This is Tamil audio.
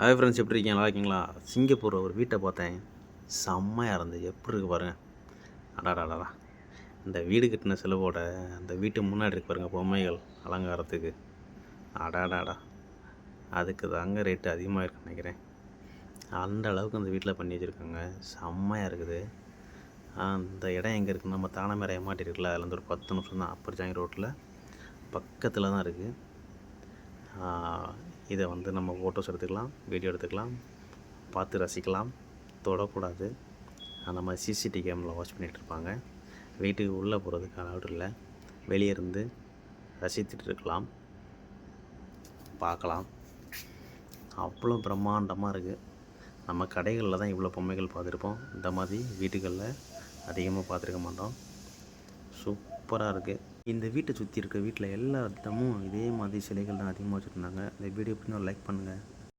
ஹாய் ஃப்ரெண்ட்ஸ், எப்படி இருக்கீங்க? நல்லா இருக்கீங்களா? சிங்கப்பூரில் ஒரு வீட்டை பார்த்தேன். செம்மையாக இருந்தது. எப்படி இருக்கு பாருங்கள். அடாடாடா, இந்த வீடு கட்டின செலவோட அந்த வீட்டு முன்னாடி இருக்கு பாருங்கள் பொம்மைகள் அலங்காரத்துக்கு. அடாடாடா, அதுக்கு தாங்க ரேட்டு அதிகமாக இருக்குன்னு நினைக்கிறேன். அந்த அளவுக்கு அந்த வீட்டில் பண்ணி வச்சுருக்காங்க. செம்மையாக இருக்குது. அந்த இடம் எங்கே இருக்குன்னு நம்ம தானமேரை எம்ஆர்டி இருக்குல்ல, அதுலேருந்து ஒரு 10 நிமிஷம் தான். அப்பர்ஜாங்கி ரோட்டில் பக்கத்தில் தான் இருக்குது. இதை வந்து நம்ம ஃபோட்டோஸ் எடுத்துக்கலாம், வீடியோ எடுத்துக்கலாம், பார்த்து ரசிக்கலாம். தொடக்கூடாது. அந்த மாதிரி சிசிடிவி கேமரில் வாட்ச் பண்ணிகிட்டு இருப்பாங்க. வீட்டுக்கு உள்ளே போகிறதுக்கு அலவுட் இல்லை. வெளியே இருந்து ரசித்துட்டு இருக்கலாம், பார்க்கலாம். அவ்வளோ பிரம்மாண்டமாக இருக்குது. நம்ம கடைகளில் தான் இவ்வளோ பொம்மைகள் பார்த்துருப்போம். இந்த மாதிரி வீட்டுகளில் அதிகமாக பார்த்துருக்க மாட்டோம். சூப்பராக இருக்குது. இந்த வீட்டை சுற்றி இருக்க வீட்டில் எல்லா இடமும் இதே மாதிரி சிலைகள் தான் அதிகமாக வச்சுருந்தாங்க. இந்த வீடியோ பிடிச்சா லைக் பண்ணுங்கள்.